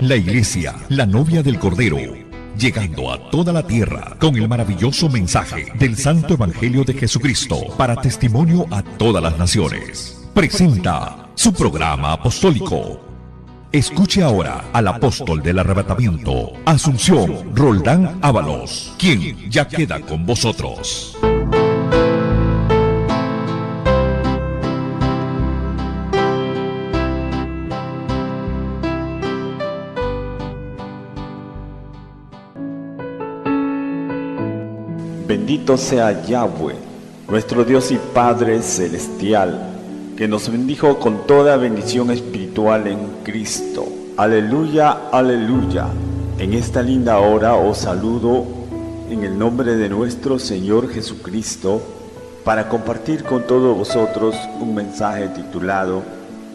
la Iglesia, la novia del Cordero, llegando a toda la tierra con el maravilloso mensaje del Santo Evangelio de Jesucristo para testimonio a todas las naciones. Presenta su programa apostólico. Escuche ahora al apóstol del arrebatamiento, Asunción Roldán Ábalos, quien ya queda con vosotros. Bendito sea Yahweh, nuestro Dios y Padre celestial, que nos bendijo con toda bendición espiritual en Cristo. Aleluya, aleluya. En esta linda hora os saludo en el nombre de nuestro Señor Jesucristo para compartir con todos vosotros un mensaje titulado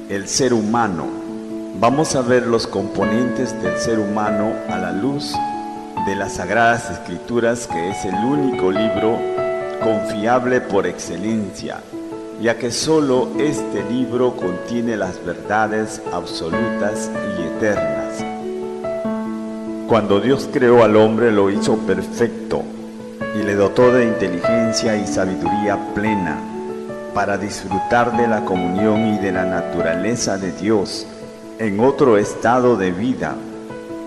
El ser humano. Vamos a ver los componentes del ser humano a la luz de las Sagradas Escrituras, que es el único libro confiable por excelencia, ya que solo este libro contiene las verdades absolutas y eternas. Cuando Dios creó al hombre, lo hizo perfecto y le dotó de inteligencia y sabiduría plena para disfrutar de la comunión y de la naturaleza de Dios en otro estado de vida.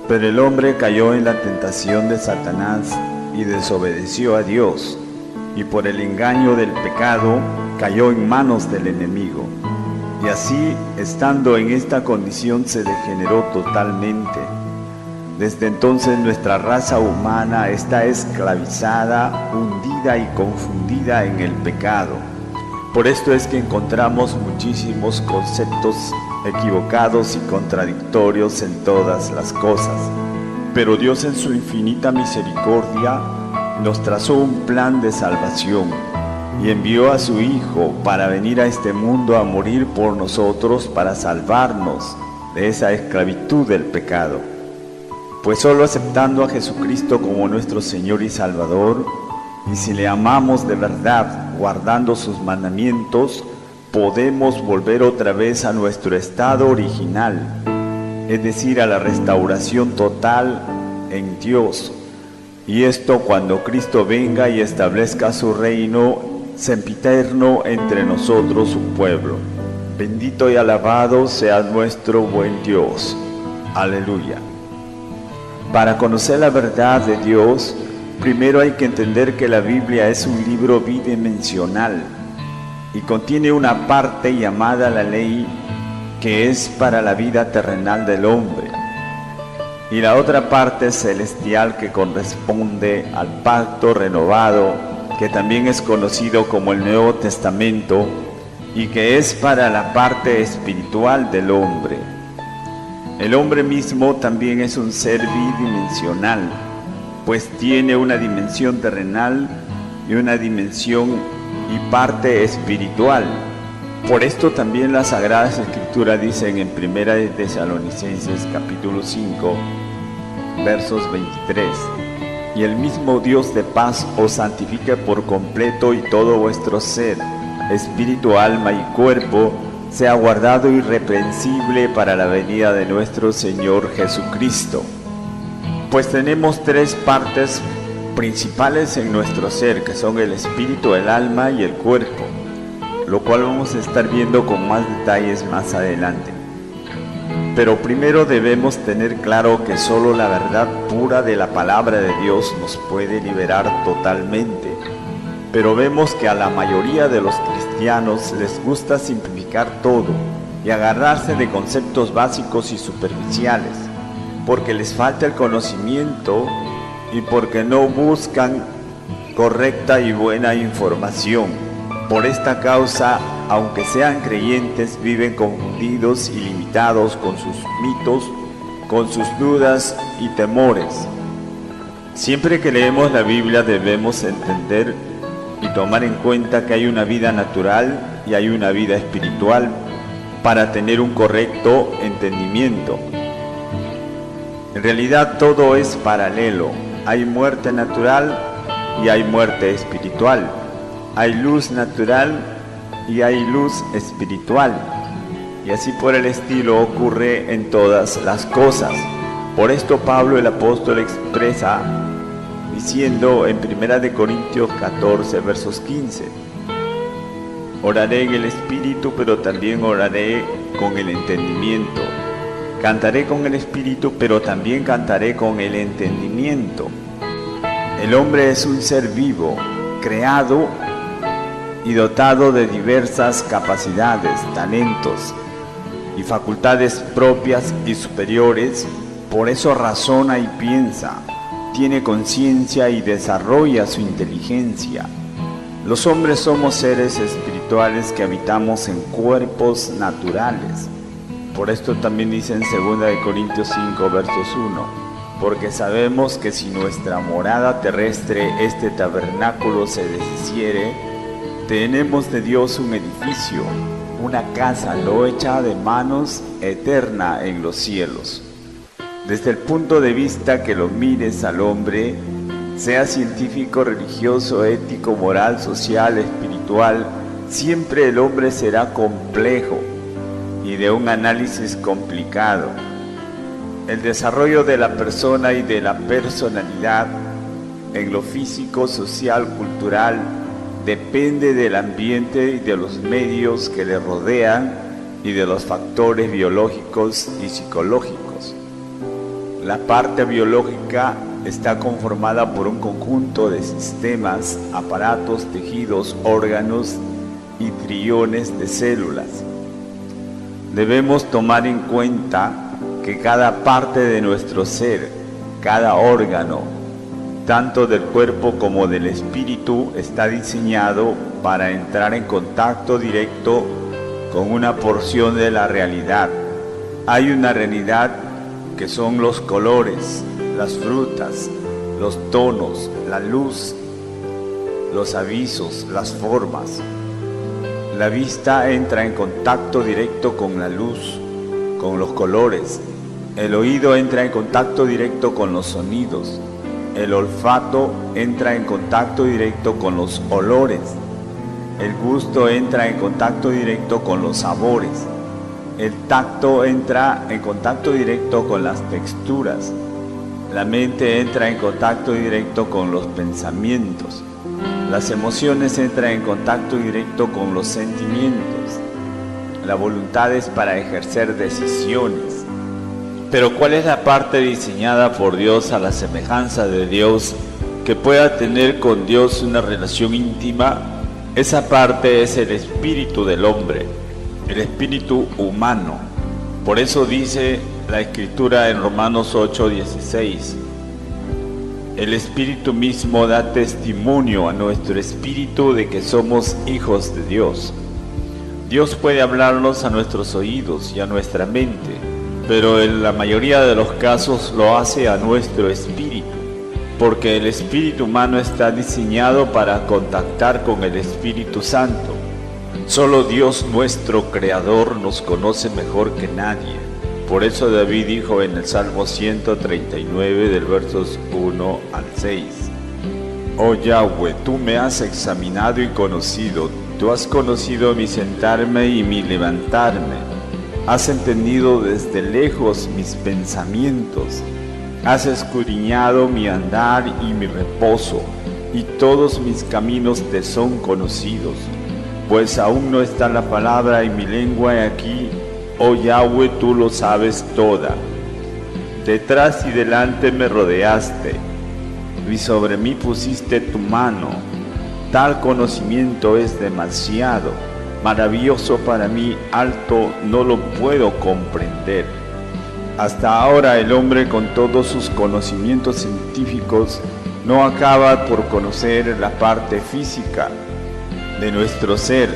Pero el hombre cayó en la tentación de Satanás y desobedeció a Dios, y por el engaño del pecado cayó en manos del enemigo. Y así, estando en esta condición, se degeneró totalmente. Desde entonces nuestra raza humana está esclavizada, hundida y confundida en el pecado. Por esto es que encontramos muchísimos conceptos equivocados y contradictorios en todas las cosas. Pero Dios, en su infinita misericordia, nos trazó un plan de salvación y envió a su Hijo para venir a este mundo a morir por nosotros, para salvarnos de esa esclavitud del pecado. Pues solo aceptando a Jesucristo como nuestro Señor y Salvador, y si le amamos de verdad, guardando sus mandamientos, podemos volver otra vez a nuestro estado original, es decir, a la restauración total en Dios. Y esto cuando Cristo venga y establezca su reino sempiterno entre nosotros, su pueblo. Bendito y alabado sea nuestro buen Dios. Aleluya. Para conocer la verdad de Dios, primero hay que entender que la Biblia es un libro bidimensional y contiene una parte llamada la ley, que es para la vida terrenal del hombre, y la otra parte celestial, que corresponde al pacto renovado, que también es conocido como el Nuevo Testamento, y que es para la parte espiritual del hombre. El hombre mismo también es un ser bidimensional, pues tiene una dimensión terrenal y una dimensión y parte espiritual. Por esto también las Sagradas Escrituras dicen en 1 de Tesalonicenses capítulo 5, versos 23: y el mismo Dios de paz os santifique por completo, y todo vuestro ser, espíritu, alma y cuerpo, sea guardado irreprensible para la venida de nuestro Señor Jesucristo. Pues tenemos tres partes principales en nuestro ser, que son el espíritu, el alma y el cuerpo, lo cual vamos a estar viendo con más detalles más adelante. Pero primero debemos tener claro que solo la verdad pura de la palabra de Dios nos puede liberar totalmente. Pero vemos que a la mayoría de los cristianos les gusta simplificar todo y agarrarse de conceptos básicos y superficiales, porque les falta el conocimiento y porque no buscan correcta y buena información. Por esta causa, aunque sean creyentes, viven confundidos y limitados con sus mitos, con sus dudas y temores. Siempre que leemos la Biblia debemos entender y tomar en cuenta que hay una vida natural y hay una vida espiritual para tener un correcto entendimiento. En realidad todo es paralelo. Hay muerte natural y hay muerte espiritual. Hay luz natural y hay luz espiritual. Y así por el estilo ocurre en todas las cosas. Por esto Pablo el apóstol expresa diciendo en 1 Corintios 14, versos 15: oraré en el Espíritu, pero también oraré con el entendimiento. Cantaré con el Espíritu, pero también cantaré con el entendimiento. El hombre es un ser vivo, creado y dotado de diversas capacidades, talentos y facultades propias y superiores. Por eso razona y piensa, tiene conciencia y desarrolla su inteligencia. Los hombres somos seres espirituales que habitamos en cuerpos naturales. Por esto también dice en 2 Corintios 5, versos 1, porque sabemos que si nuestra morada terrestre, este tabernáculo, se deshiciere, tenemos de Dios un edificio, una casa no hecha de manos, eterna en los cielos. Desde el punto de vista que lo mires al hombre, sea científico, religioso, ético, moral, social, espiritual, siempre el hombre será complejo y de un análisis complicado. El desarrollo de la persona y de la personalidad en lo físico, social, cultural, depende del ambiente y de los medios que le rodean y de los factores biológicos y psicológicos. La parte biológica está conformada por un conjunto de sistemas, aparatos, tejidos, órganos y trillones de células. Debemos tomar en cuenta que cada parte de nuestro ser, cada órgano, tanto del cuerpo como del espíritu, está diseñado para entrar en contacto directo con una porción de la realidad. Hay una realidad que son los colores, las frutas, los tonos, la luz, los avisos, las formas. La vista entra en contacto directo con la luz, con los colores. El oído entra en contacto directo con los sonidos. El olfato entra en contacto directo con los olores. El gusto entra en contacto directo con los sabores. El tacto entra en contacto directo con las texturas. La mente entra en contacto directo con los pensamientos. Las emociones entran en contacto directo con los sentimientos. La voluntad es para ejercer decisiones. Pero ¿cuál es la parte diseñada por Dios a la semejanza de Dios que pueda tener con Dios una relación íntima? Esa parte es el espíritu del hombre, el espíritu humano. Por eso dice la Escritura en Romanos 8:16: el Espíritu mismo da testimonio a nuestro espíritu de que somos hijos de Dios. Dios puede hablarnos a nuestros oídos y a nuestra mente, pero en la mayoría de los casos lo hace a nuestro espíritu, porque el espíritu humano está diseñado para contactar con el Espíritu Santo. Solo Dios, nuestro Creador, nos conoce mejor que nadie. Por eso David dijo en el Salmo 139 del versos 1 al 6: Oh Yahweh, tú me has examinado y conocido, tú has conocido mi sentarme y mi levantarme, has entendido desde lejos mis pensamientos, has escudriñado mi andar y mi reposo, y todos mis caminos te son conocidos. Pues aún no está la palabra en mi lengua, y aquí, oh Yahweh, tú lo sabes toda. Detrás y delante me rodeaste, y sobre mí pusiste tu mano. Tal conocimiento es demasiado, maravilloso para mí, alto, no lo puedo comprender. Hasta ahora el hombre, con todos sus conocimientos científicos, no acaba por conocer la parte física de nuestro ser,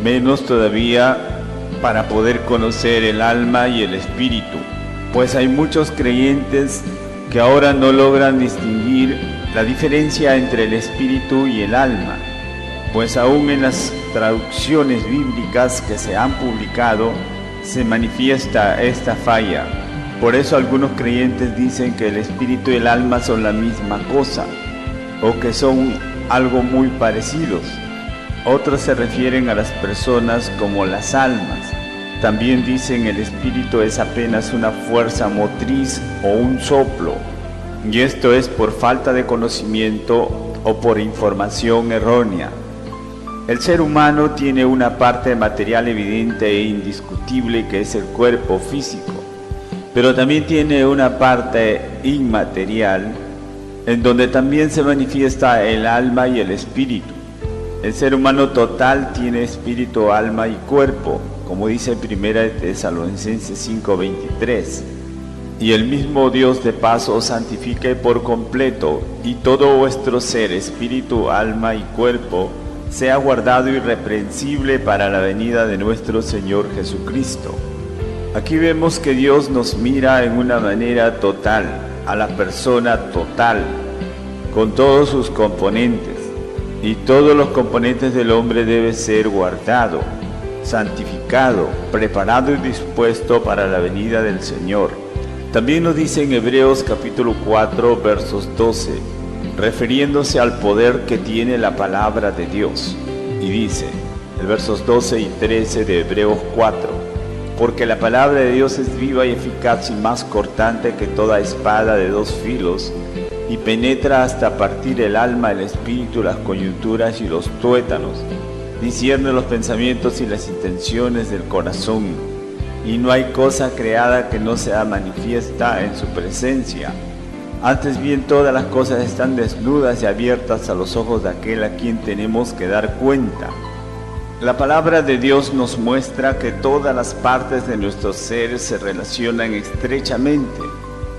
menos todavía para poder conocer el alma y el espíritu, pues hay muchos creyentes que ahora no logran distinguir la diferencia entre el espíritu y el alma, pues aún en las traducciones bíblicas que se han publicado se manifiesta esta falla. Por eso algunos creyentes dicen que el espíritu y el alma son la misma cosa, o que son algo muy parecidos. Otros se refieren a las personas como las almas, También dicen el espíritu es apenas una fuerza motriz o un soplo, y esto es por falta de conocimiento o por información errónea. El ser humano tiene una parte material evidente e indiscutible que es el cuerpo físico, pero también tiene una parte inmaterial en donde también se manifiesta el alma y el espíritu. El ser humano total tiene espíritu, alma y cuerpo, como dice 1 Tesalonicenses 5:23. Y el mismo Dios de paz os santifique por completo, y todo vuestro ser, espíritu, alma y cuerpo, sea guardado irreprensible para la venida de nuestro Señor Jesucristo. Aquí vemos que Dios nos mira en una manera total, a la persona total, con todos sus componentes, y todos los componentes del hombre deben ser guardado, santificado, preparado y dispuesto para la venida del Señor. También nos dice en Hebreos capítulo 4 versos 12, refiriéndose al poder que tiene la palabra de Dios, y dice, el versos 12 y 13 de Hebreos 4, porque la palabra de Dios es viva y eficaz y más cortante que toda espada de dos filos, y penetra hasta partir el alma, el espíritu, las coyunturas y los tuétanos, discierne los pensamientos y las intenciones del corazón, y no hay cosa creada que no sea manifiesta en su presencia. Antes bien, todas las cosas están desnudas y abiertas a los ojos de aquel a quien tenemos que dar cuenta. La palabra de Dios nos muestra que todas las partes de nuestro ser se relacionan estrechamente,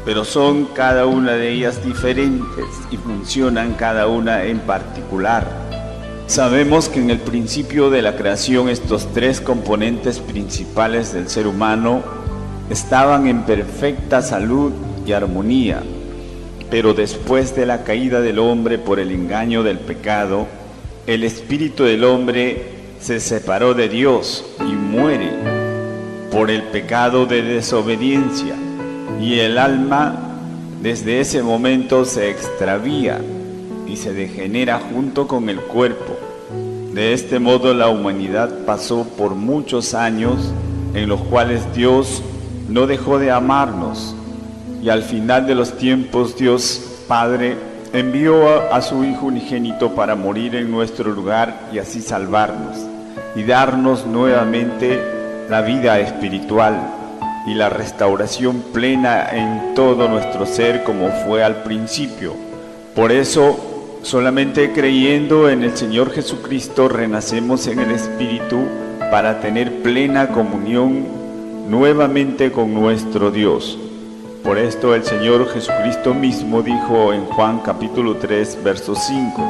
pero son cada una de ellas diferentes y funcionan cada una en particular. Sabemos que en el principio de la creación estos tres componentes principales del ser humano estaban en perfecta salud y armonía, pero después de la caída del hombre por el engaño del pecado, el espíritu del hombre se separó de Dios y muere por el pecado de desobediencia, y el alma desde ese momento se extravía y se degenera junto con el cuerpo. De este modo la humanidad pasó por muchos años en los cuales Dios no dejó de amarnos, y al final de los tiempos Dios Padre envió a su Hijo unigénito para morir en nuestro lugar y así salvarnos y darnos nuevamente la vida espiritual y la restauración plena en todo nuestro ser como fue al principio. Por eso, solamente creyendo en el Señor Jesucristo renacemos en el Espíritu para tener plena comunión nuevamente con nuestro Dios. Por esto el Señor Jesucristo mismo dijo en Juan capítulo 3, verso 5,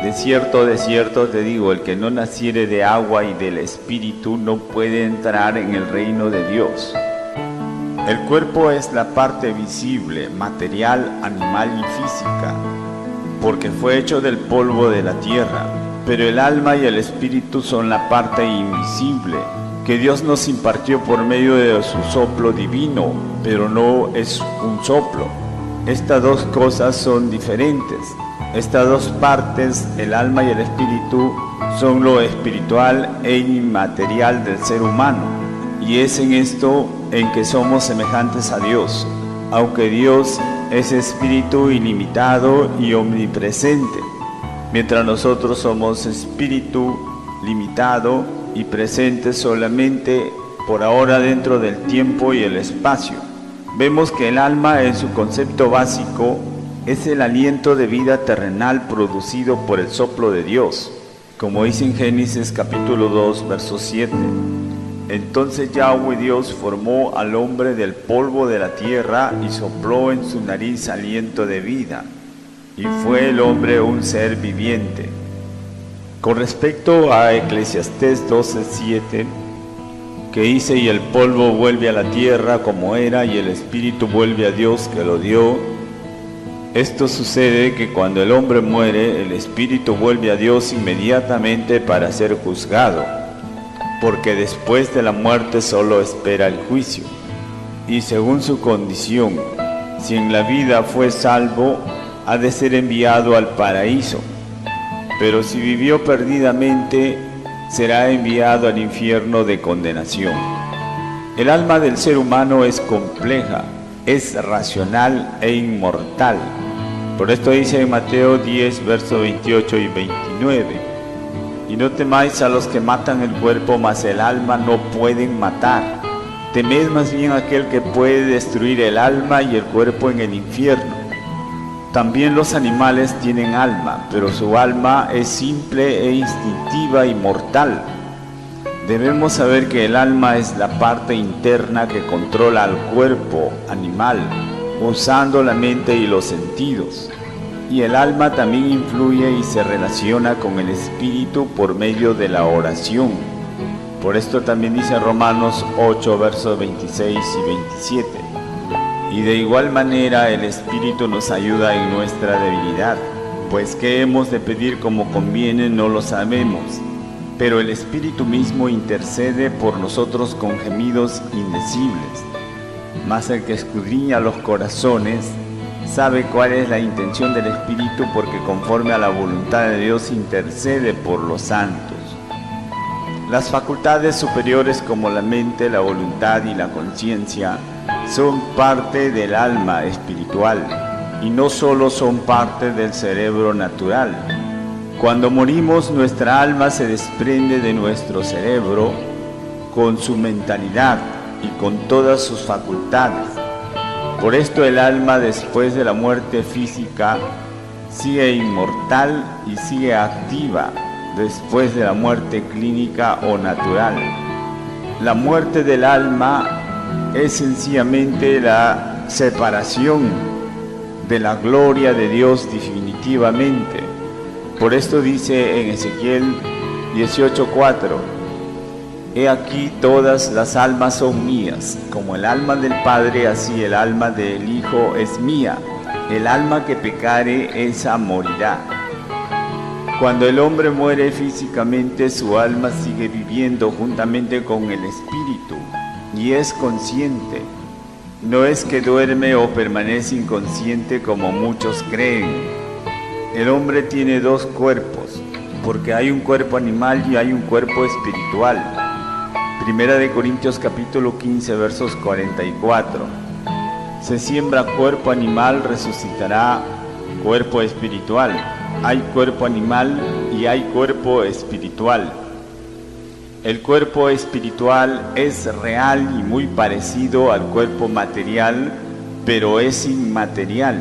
de cierto te digo, el que no naciere de agua y del Espíritu no puede entrar en el reino de Dios. El cuerpo es la parte visible, material, animal y física, porque fue hecho del polvo de la tierra, pero el alma y el espíritu son la parte invisible, que Dios nos impartió por medio de su soplo divino, pero no es un soplo. Estas dos cosas son diferentes. Estas dos partes, el alma y el espíritu, son lo espiritual e inmaterial del ser humano, y es en esto en que somos semejantes a Dios, aunque Dios es espíritu ilimitado y omnipresente, mientras nosotros somos espíritu limitado y presente solamente por ahora dentro del tiempo y el espacio. Vemos que el alma en su concepto básico es el aliento de vida terrenal producido por el soplo de Dios, como dice en Génesis capítulo 2, verso 7. Entonces Yahweh Dios formó al hombre del polvo de la tierra y sopló en su nariz aliento de vida, y fue el hombre un ser viviente. Con respecto a Eclesiastés 12:7, que dice, y el polvo vuelve a la tierra como era, y el espíritu vuelve a Dios que lo dio. Esto sucede que cuando el hombre muere, el espíritu vuelve a Dios inmediatamente para ser juzgado, porque después de la muerte solo espera el juicio. Y según su condición, si en la vida fue salvo, ha de ser enviado al paraíso. Pero si vivió perdidamente, será enviado al infierno de condenación. El alma del ser humano es compleja, es racional e inmortal. Por esto dice en Mateo 10, versos 28 y 29, y no temáis a los que matan el cuerpo, mas el alma no pueden matar. Temed más bien a aquel que puede destruir el alma y el cuerpo en el infierno. También los animales tienen alma, pero su alma es simple e instintiva y mortal. Debemos saber que el alma es la parte interna que controla al cuerpo animal, usando la mente y los sentidos. Y el alma también influye y se relaciona con el espíritu por medio de la oración. Por esto también dice Romanos 8, versos 26 y 27. Y de igual manera el espíritu nos ayuda en nuestra debilidad, pues qué hemos de pedir como conviene no lo sabemos. Pero el Espíritu mismo intercede por nosotros con gemidos indecibles. Mas el que escudriña los corazones sabe cuál es la intención del Espíritu, porque conforme a la voluntad de Dios intercede por los santos. Las facultades superiores como la mente, la voluntad y la conciencia son parte del alma espiritual y no solo son parte del cerebro natural. Cuando morimos, nuestra alma se desprende de nuestro cerebro con su mentalidad y con todas sus facultades. Por esto el alma, después de la muerte física, sigue inmortal y sigue activa después de la muerte clínica o natural. La muerte del alma es sencillamente la separación de la gloria de Dios definitivamente. Por esto dice en Ezequiel 18:4, he aquí todas las almas son mías, como el alma del Padre, así el alma del Hijo es mía. El alma que pecare, esa morirá. Cuando el hombre muere físicamente, su alma sigue viviendo juntamente con el espíritu y es consciente. No es que duerme o permanece inconsciente como muchos creen. El hombre tiene dos cuerpos, porque hay un cuerpo animal y hay un cuerpo espiritual. Primera de Corintios capítulo 15, versos 44. Se siembra cuerpo animal, resucitará cuerpo espiritual. Hay cuerpo animal y hay cuerpo espiritual. El cuerpo espiritual es real y muy parecido al cuerpo material, pero es inmaterial.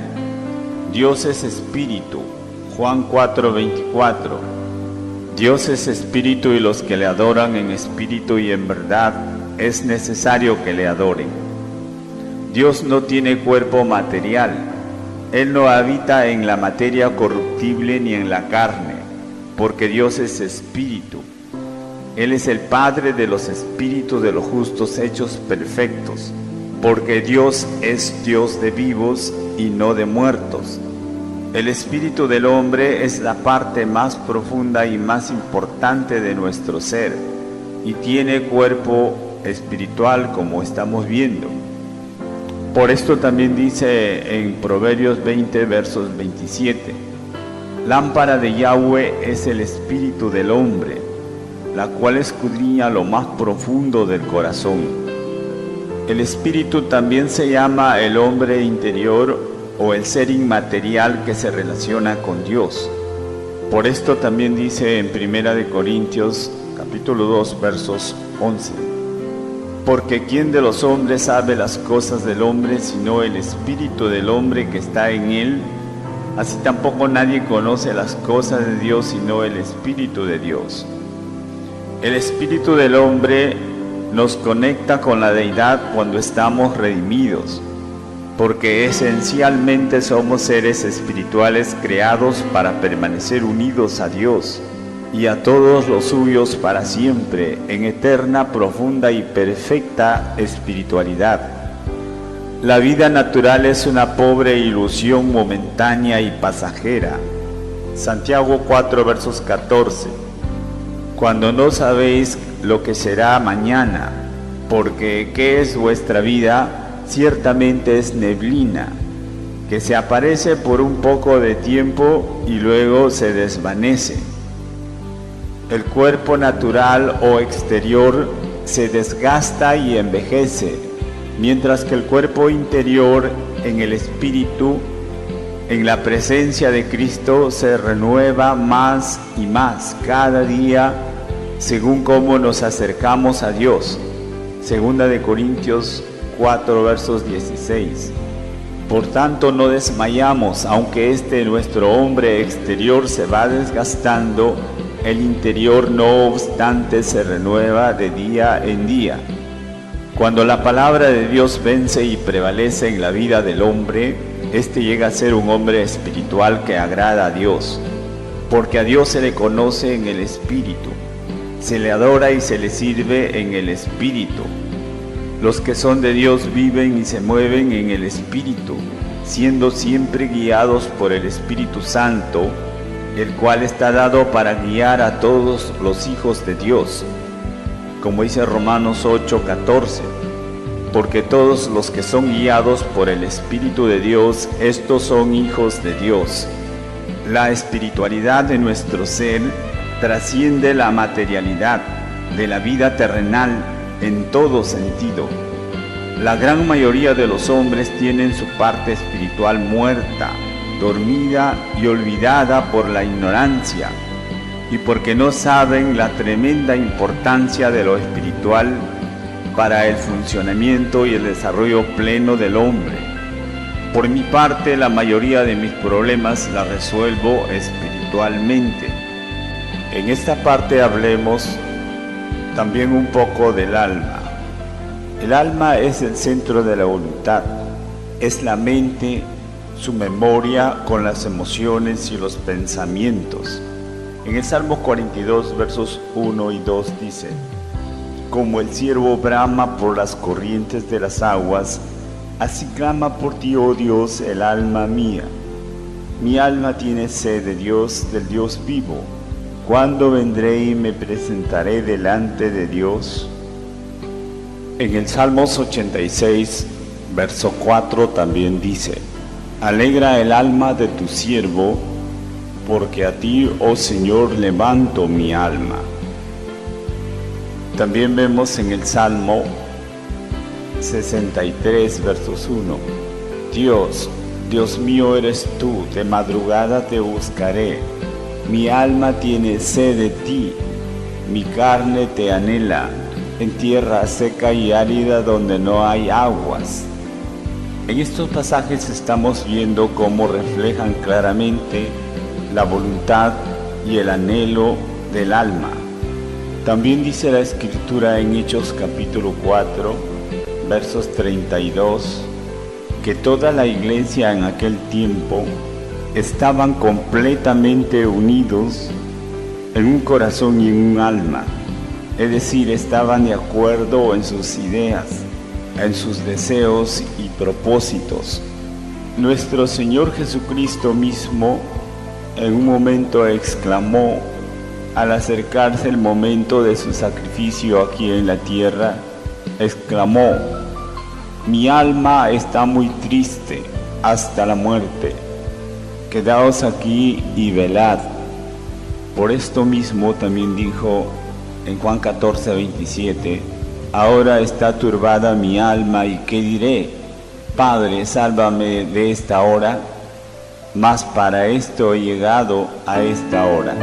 Dios es espíritu. Juan 4:24. Dios es espíritu y los que le adoran en espíritu y en verdad es necesario que le adoren. Dios no tiene cuerpo material. Él no habita en la materia corruptible ni en la carne, porque Dios es espíritu. Él es el Padre de los espíritus de los justos hechos perfectos, porque Dios es Dios de vivos y no de muertos. El espíritu del hombre es la parte más profunda y más importante de nuestro ser, y tiene cuerpo espiritual como estamos viendo. Por esto también dice en Proverbios 20, versos 27, lámpara de Yahweh es el espíritu del hombre, la cual escudriña lo más profundo del corazón. El espíritu también se llama el hombre interior o el ser inmaterial que se relaciona con Dios. Por esto también dice en Primera de Corintios capítulo 2, versos 11, porque ¿quién de los hombres sabe las cosas del hombre sino el espíritu del hombre que está en él? Así tampoco nadie conoce las cosas de Dios sino el espíritu de Dios. El espíritu del hombre nos conecta con la deidad cuando estamos redimidos, porque esencialmente somos seres espirituales creados para permanecer unidos a Dios y a todos los suyos para siempre, en eterna, profunda y perfecta espiritualidad. La vida natural es una pobre ilusión momentánea y pasajera. Santiago 4, versos 14. Cuando no sabéis lo que será mañana, porque ¿qué es vuestra vida? Ciertamente es neblina, que se aparece por un poco de tiempo y luego se desvanece. El cuerpo natural o exterior se desgasta y envejece, mientras que el cuerpo interior en el Espíritu, en la presencia de Cristo, se renueva más y más cada día según cómo nos acercamos a Dios. Segunda de Corintios 4, versos 16. Por tanto, no desmayamos, aunque nuestro hombre exterior se va desgastando, el interior no obstante se renueva de día en día. Cuando la palabra de Dios vence y prevalece en la vida del hombre, éste llega a ser un hombre espiritual que agrada a Dios, porque a Dios se le conoce en el Espíritu, se le adora y se le sirve en el Espíritu. Los que son de Dios viven y se mueven en el Espíritu, siendo siempre guiados por el Espíritu Santo, el cual está dado para guiar a todos los hijos de Dios. Como dice Romanos 8:14, porque todos los que son guiados por el Espíritu de Dios, estos son hijos de Dios. La espiritualidad de nuestro ser trasciende la materialidad de la vida terrenal en todo sentido. La gran mayoría de los hombres tienen su parte espiritual muerta, dormida y olvidada por la ignorancia, y porque no saben la tremenda importancia de lo espiritual para el funcionamiento y el desarrollo pleno del hombre. Por mi parte, la mayoría de mis problemas la resuelvo espiritualmente. En esta parte hablemos también un poco del alma. El alma es el centro de la voluntad, es la mente, su memoria con las emociones y los pensamientos. En el Salmo 42, versos 1 y 2 dice: como el ciervo brama por las corrientes de las aguas, así clama por ti, oh Dios, el alma mía. Mi alma tiene sed de Dios, del Dios vivo. ¿Cuándo vendré y me presentaré delante de Dios? En el Salmos 86, verso 4 también dice: alegra el alma de tu siervo, porque a ti, oh Señor, levanto mi alma. También vemos en el Salmo 63, versos 1: Dios, Dios mío eres tú, de madrugada te buscaré. Mi alma tiene sed de ti, mi carne te anhela, en tierra seca y árida donde no hay aguas. En estos pasajes estamos viendo cómo reflejan claramente la voluntad y el anhelo del alma. También dice la Escritura en Hechos capítulo 4, versos 32, que toda la iglesia en aquel tiempo estaban completamente unidos en un corazón y en un alma, es decir, estaban de acuerdo en sus ideas, en sus deseos y propósitos. Nuestro Señor Jesucristo mismo en un momento exclamó, al acercarse el momento de su sacrificio aquí en la tierra, exclamó: mi alma está muy triste hasta la muerte, quedaos aquí y velad. Por esto mismo también dijo en Juan 14, 27, ahora está turbada mi alma, y qué diré, Padre, sálvame de esta hora, mas para esto he llegado a esta hora.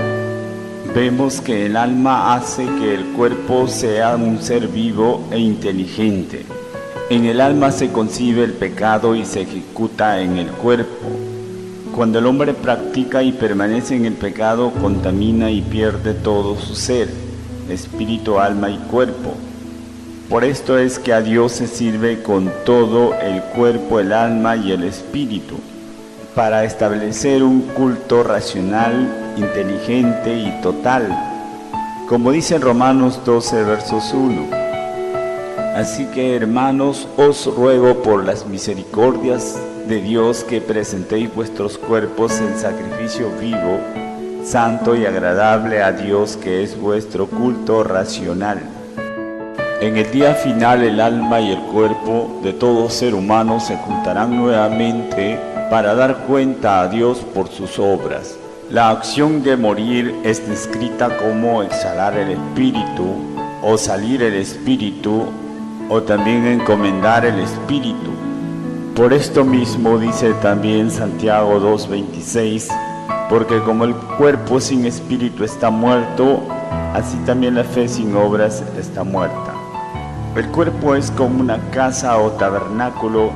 Vemos que el alma hace que el cuerpo sea un ser vivo e inteligente. En el alma se concibe el pecado y se ejecuta en el cuerpo. Cuando el hombre practica y permanece en el pecado, contamina y pierde todo su ser, espíritu, alma y cuerpo. Por esto es que a Dios se sirve con todo el cuerpo, el alma y el espíritu, para establecer un culto racional, inteligente y total, como dice en Romanos 12, versos 1. Así que, hermanos, os ruego por las misericordias de Dios que presentéis vuestros cuerpos en sacrificio vivo, santo y agradable a Dios, que es vuestro culto racional. En el día final, el alma y el cuerpo de todo ser humano se juntarán nuevamente para dar cuenta a Dios por sus obras. La acción de morir es descrita como exhalar el espíritu, o salir el espíritu, o también encomendar el espíritu. Por esto mismo dice también Santiago 2:26, porque como el cuerpo sin espíritu está muerto, así también la fe sin obras está muerta. El cuerpo es como una casa o tabernáculo,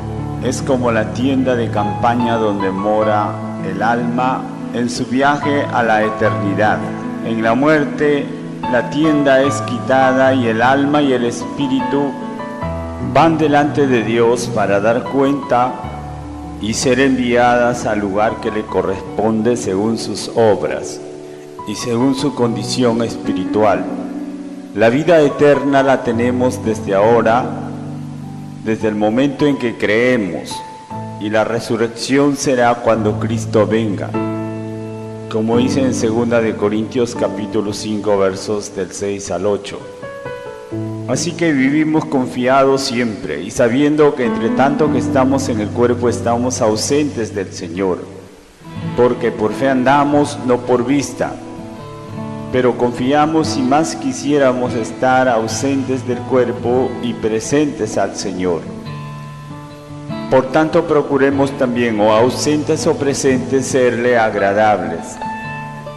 es como la tienda de campaña donde mora el alma en su viaje a la eternidad. En la muerte, la tienda es quitada y el alma y el espíritu van delante de Dios para dar cuenta y ser enviadas al lugar que le corresponde según sus obras y según su condición espiritual. La vida eterna la tenemos desde ahora, desde el momento en que creemos, y la resurrección será cuando Cristo venga, como dice en 2 de Corintios capítulo 5 versos del 6 al 8. Así que vivimos confiados siempre y sabiendo que entre tanto que estamos en el cuerpo estamos ausentes del Señor, porque por fe andamos, no por vista. Pero confiamos y más quisiéramos estar ausentes del cuerpo y presentes al Señor. Por tanto, procuremos también, o ausentes o presentes, serle agradables,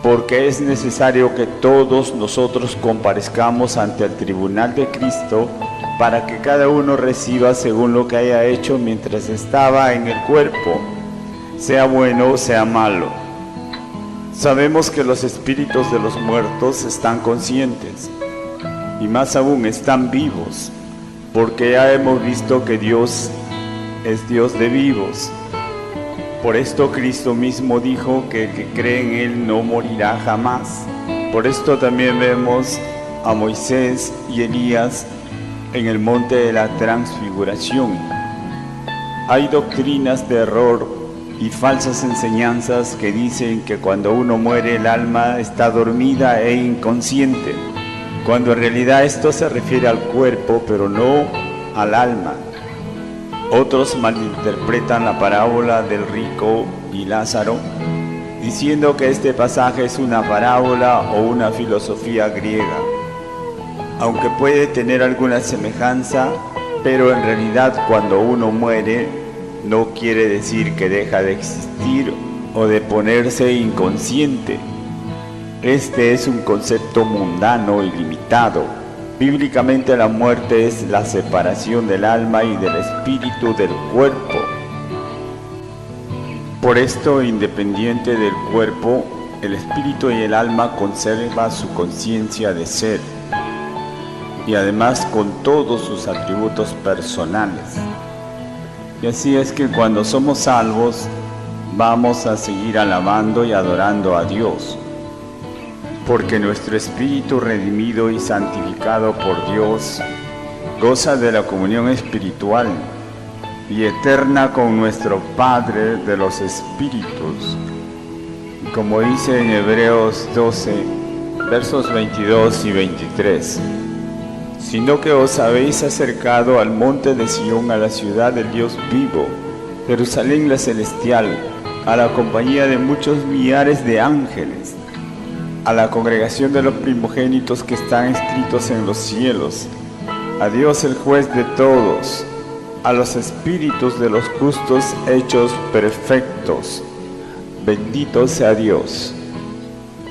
porque es necesario que todos nosotros comparezcamos ante el tribunal de Cristo, para que cada uno reciba según lo que haya hecho mientras estaba en el cuerpo, sea bueno o sea malo. Sabemos que los espíritus de los muertos están conscientes, y más aún están vivos, porque ya hemos visto que Dios es Dios de vivos. Por esto Cristo mismo dijo que el que cree en Él no morirá jamás. Por esto también vemos a Moisés y Elías en el monte de la transfiguración. Hay doctrinas de error y falsas enseñanzas que dicen que cuando uno muere el alma está dormida e inconsciente, cuando en realidad esto se refiere al cuerpo, pero no al alma. Otros malinterpretan la parábola del rico y Lázaro, diciendo que este pasaje es una parábola o una filosofía griega, aunque puede tener alguna semejanza, pero en realidad cuando uno muere no quiere decir que deja de existir o de ponerse inconsciente. Este es un concepto mundano y limitado. Bíblicamente la muerte es la separación del alma y del espíritu del cuerpo. Por esto, independiente del cuerpo, el espíritu y el alma conservan su conciencia de ser, y además con todos sus atributos personales. Y así es que cuando somos salvos, vamos a seguir alabando y adorando a Dios, porque nuestro espíritu redimido y santificado por Dios goza de la comunión espiritual y eterna con nuestro Padre de los Espíritus. Como dice en Hebreos 12, versos 22 y 23, sino que os habéis acercado al monte de Sión, a la ciudad del Dios vivo, Jerusalén la celestial, a la compañía de muchos millares de ángeles, a la congregación de los primogénitos que están escritos en los cielos, a Dios el juez de todos, a los espíritus de los justos hechos perfectos. Bendito sea Dios.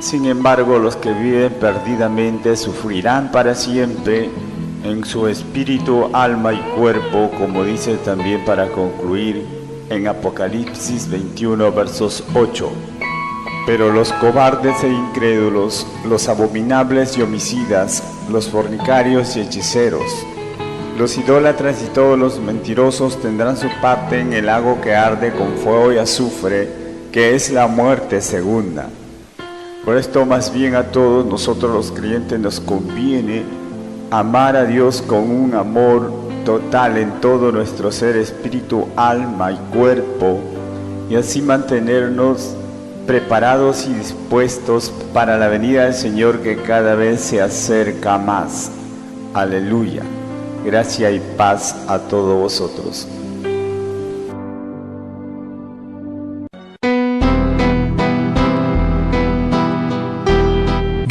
Sin embargo, los que viven perdidamente sufrirán para siempre en su espíritu, alma y cuerpo, como dice también para concluir en Apocalipsis 21, versos 8. Pero los cobardes e incrédulos, los abominables y homicidas, los fornicarios y hechiceros, los idólatras y todos los mentirosos tendrán su parte en el lago que arde con fuego y azufre, que es la muerte segunda. Por esto, más bien a todos nosotros los creyentes nos conviene amar a Dios con un amor total en todo nuestro ser, espíritu, alma y cuerpo, y así mantenernos preparados y dispuestos para la venida del Señor, que cada vez se acerca más. Aleluya. Gracia y paz a todos vosotros.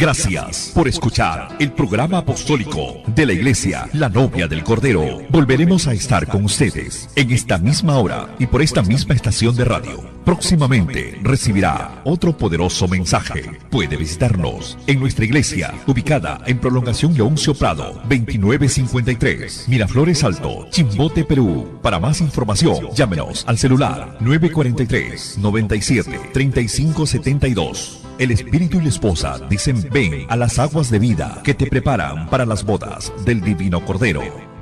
Gracias por escuchar el programa apostólico de la Iglesia La Novia del Cordero. Volveremos a estar con ustedes en esta misma hora y por esta misma estación de radio. Próximamente recibirá otro poderoso mensaje. Puede visitarnos en nuestra iglesia, ubicada en Prolongación Leoncio Prado, 2953, Miraflores Alto, Chimbote, Perú. Para más información, llámenos al celular 943 97 35 72. El espíritu y la esposa dicen ven a las aguas de vida que te preparan para las bodas del Divino Cordero.